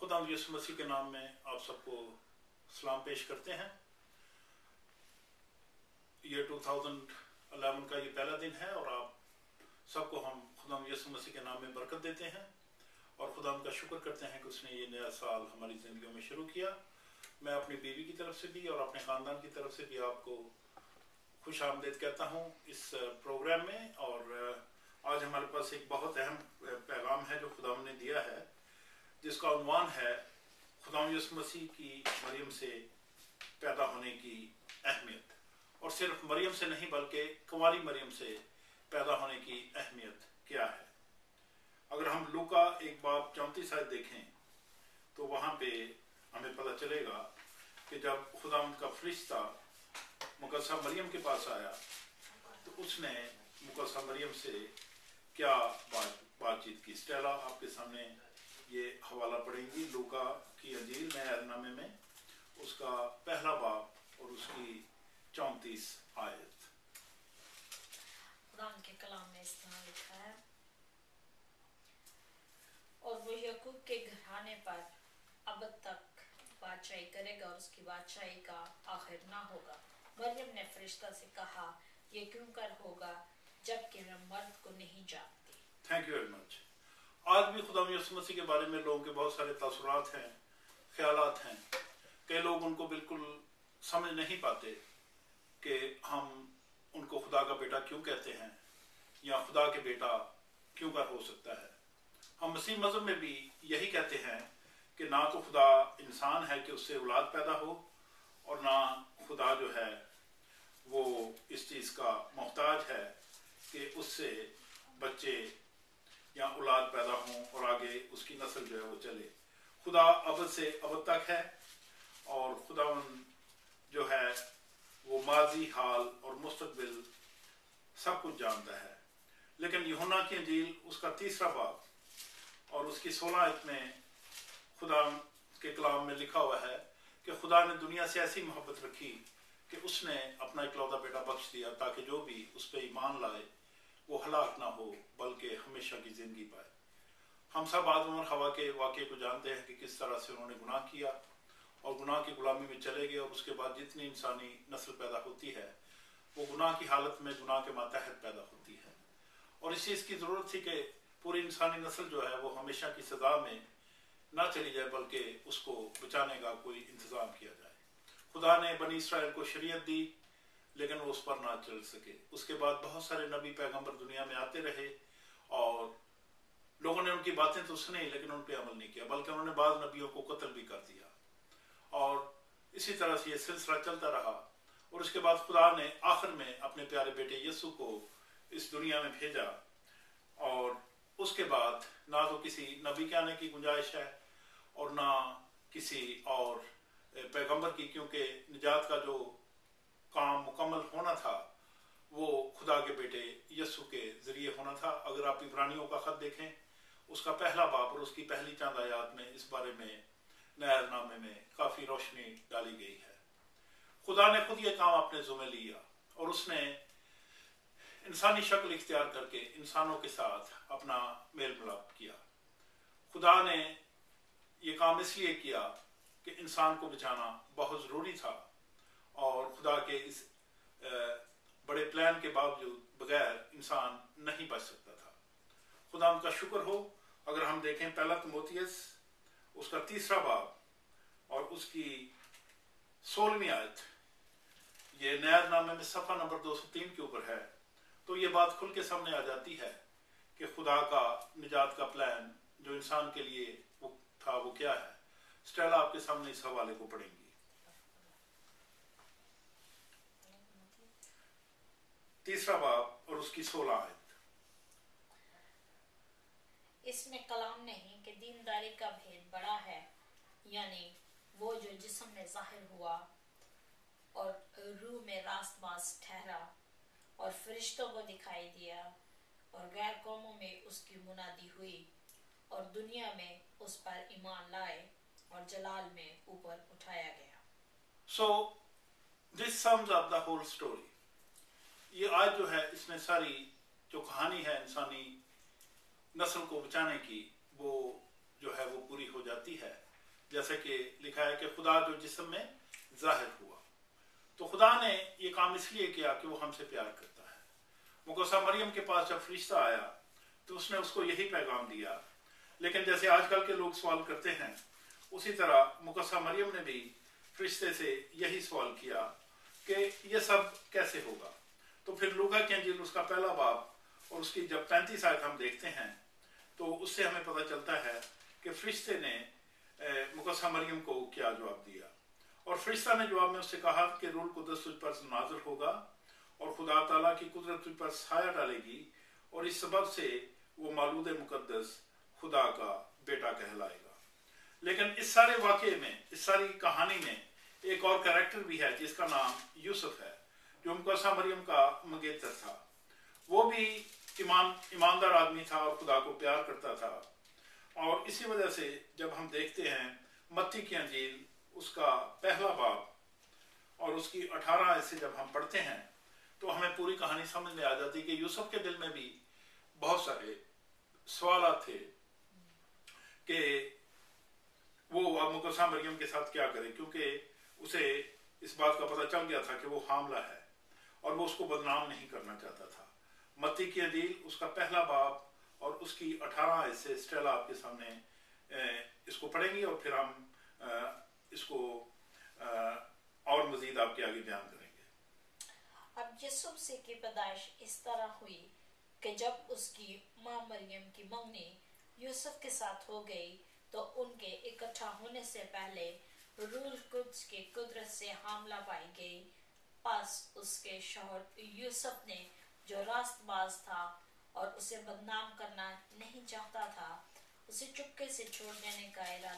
खुदा यीशु मसीह के नाम में आप सबको सलाम पेश करते हैं। ये 2011 का ये पहला दिन है और आप सबको हम खुदा यीशु मसीह के नाम में बरकत देते हैं और खुदा का शुक्र करते हैं कि उसने ये नया साल हमारी ज़िंदगियों में शुरू किया। मैं अपनी बीवी की तरफ से भी और अपने ख़ानदान की तरफ से भी आपको खुश आमदीद कहता हूँ इस प्रोग्राम में। और आज हमारे पास एक बहुत अहम पैगाम है जो खुदा ने दिया है, जिसका उन्वान है खुदा यीशु मसीह की मरियम से पैदा होने की अहमियत। और सिर्फ मरियम से नहीं बल्कि कुंवारी मरियम से पैदा होने की अहमियत क्या है। अगर हम लूका 1:34 देखें तो वहाँ पे हमें पता चलेगा कि जब खुदा का फरिश्ता मुकद्दसा मरियम के पास आया तो उसने मुकद्दसा मरियम से क्या बातचीत की। स्टेला आपके सामने ये हवाला पढ़ेंगी लूका की अंजील नए अहदनामे में, उसका पहला बाब और उसकी 34 आयत। कुरान के कलाम में इस तरह लिखा है, और वो याकूब के घराने पर अब तक बादशाही करेगा और उसकी बादशाही का आखिर ना होगा। मरियम ने फरिश्ता से कहा, ये क्यों कर होगा जबकि मैं मर्द को नहीं जानती। Thank you very much. आज भी खुदा यीशु मसीह के बारे में लोगों के बहुत सारे तसव्वुरात हैं, ख्यालात हैं। कई लोग उनको बिल्कुल समझ नहीं पाते कि हम उनको खुदा का बेटा क्यों कहते हैं या खुदा के बेटा क्यों कर हो सकता है। हम मसीह मज़हब में भी यही कहते हैं कि ना तो खुदा इंसान है कि उससे औलाद पैदा हो और ना खुदा जो है वो इस चीज़ का मोहताज है कि उससे बच्चे या औलाद पैदा हों और आगे उसकी नस्ल जो है वो चले। खुदा अबद से अबद तक है और खुदा जो है वो माजी, हाल और मुस्तकबिल सब कुछ जानता है। लेकिन यूहन्ना की अंजील उसका 3 बाब और उसकी 16 आयत में खुदा के कलाम में लिखा हुआ है कि खुदा ने दुनिया से ऐसी मोहब्बत रखी कि उसने अपना इकलौता बेटा बख्श दिया ताकि जो भी उस पर ईमान लाए वो हलाक ना हो बल्कि हमेशा की ज़िंदगी पाए। हम सब आदम और हवा के वाक़े को जानते हैं कि किस तरह से उन्होंने गुनाह किया और गुनाह की गुलामी में चले गए और उसके बाद जितनी इंसानी नस्ल पैदा होती है वो गुनाह की हालत में गुनाह के मातहत पैदा होती है। और इस चीज़ की ज़रूरत थी कि पूरी इंसानी नस्ल जो है वो हमेशा की सज़ा में ना चली जाए बल्कि उसको बचाने का कोई इंतज़ाम किया जाए। खुदा ने बनी इसराइल को शरीयत दी लेकिन वो उस पर ना चल सके। उसके बाद बहुत सारे नबी पैगंबर दुनिया में आते रहे और लोगों ने उनकी बातें तो सुनी लेकिन उन पर अमल नहीं किया, बल्कि उन्होंने बाद नबियों को कत्ल भी कर दिया। और इसी तरह से ये सिलसिला चलता रहा और उसके बाद खुदा ने आखिर में अपने प्यारे बेटे यीशु को इस दुनिया में भेजा। और उसके बाद ना तो किसी नबी के आने की गुंजाइश है और ना किसी और पैगंबर की, क्योंकि निजात का जो काम मुकम्मल होना था वो खुदा के बेटे यीशु के ज़रिए होना था। अगर आप इब्रानियों का ख़त देखें उसका पहला बाब और उसकी पहली चंद आयात में इस बारे में नए अहदनामे में काफ़ी रोशनी डाली गई है। खुदा ने खुद ये काम अपने ज़िम्मे लिया और उसने इंसानी शक्ल इख्तियार करके इंसानों के साथ अपना मेल मिलाप किया। खुदा ने ये काम इसलिए किया कि इंसान को बचाना बहुत ज़रूरी था और खुदा के इस बड़े प्लान के बावजूद बगैर इंसान नहीं बच सकता था। खुदा उनका शुक्र हो। अगर हम देखें पहला तिमोथियस उसका 3 बाब और उसकी 16वीं आयत, ये नया नामे में सफ़ा नंबर 203 के ऊपर है, तो ये बात खुल के सामने आ जाती है कि खुदा का निजात का प्लान जो इंसान के लिए वो था वो क्या है। स्टेला आपके सामने इस हवाले को पढ़ेंगी। 3 बाब और उसकी 16 आयत। इसमें कलाम नहीं कि दीनदारी का भेद बड़ा है, यानी वो जो जिस्म में जाहिर हुआ और रूह में रास्तबाज ठहरा और फरिश्तों को दिखाई दिया और गैर कौमों में उसकी मुनादी हुई और दुनिया में उस पर ईमान लाए और जलाल में ऊपर उठाया गया। So this sums up the whole story. ये आज जो है इसमें सारी जो कहानी है इंसानी नस्ल को बचाने की वो जो है वो पूरी हो जाती है। جیسا کہ لکھا ہے کہ خدا جو جسم میں ظاہر ہوا. تو خدا نے یہ کام اس لیے کیا کہ وہ ہم سے پیار کرتا ہے. مقدسہ مریم کے پاس جب فرشتہ آیا تو اس نے اس کو یہی پیغام دیا. لیکن جیسے آج کل کے لوگ سوال کرتے ہیں اسی طرح مقدسہ مریم نے بھی فرشتے سے یہی سوال کیا کہ یہ سب کیسے ہوگا. تو پھر لوکا کی انجیل اس کا پہلا باب اور اس کی جب 35 آیت ہم دیکھتے ہیں تو اس سے ہمیں پتہ چلتا ہے کہ فرشتے نے مقدسہ مریم کو کیا جواب دیا. اور فرشتہ نے جواب میں اس سے کہا کہ روح القدس تجھ پر نازل ہوگا اور خدا تعالیٰ کی قدرت تجھ پر سایہ ڈالے گی اور اس سبب سے وہ مولود مقدس خدا کا بیٹا کہلائے گا. لیکن اس سارے واقعے میں, اس ساری کہانی میں ایک اور کریکٹر بھی ہے جس کا نام یوسف ہے, جو مقدسہ مریم کا منگیتر تھا. وہ بھی ایماندار آدمی تھا اور خدا کو پیار کرتا تھا. اور اسی وجہ سے جب ہم دیکھتے ہیں متی کی انجیل اس کا پہلا باب اور اس کی 18 آیت سے جب ہم پڑھتے ہیں تو ہمیں پوری کہانی سمجھ میں آ جاتی کہ یوسف کے دل میں بھی بہت سارے سوالات تھے کہ وہ مقدسہ مریم کے ساتھ کیا کرے, کیونکہ اسے اس بات کا پتہ چل گیا تھا کہ وہ حاملہ ہے اور وہ اس کو بدنام نہیں کرنا چاہتا تھا. متی کی انجیل اس کا پہلا باب اور اس کی 18 آیت سے اسٹیلا آپ کے سامنے اس کو پڑھیں گی اور پھر ہم اس کو اور مزید آپ کے آگے بیان کریں گے. اب یوسف سے کی پیدائش اس طرح ہوئی کہ جب اس کی ماں مریم کی منگنی یوسف کے ساتھ ہو گئی تو ان کے اکٹھا ہونے سے پہلے روح القدس کی قدرت سے حاملہ پائی گئی. پس اس کے شوہر یوسف نے جو راست باز تھا اور اسے بدنام کرنا نہیں چاہتا تھا اسے چپکے سے چھوڑ دینے کا ارادہ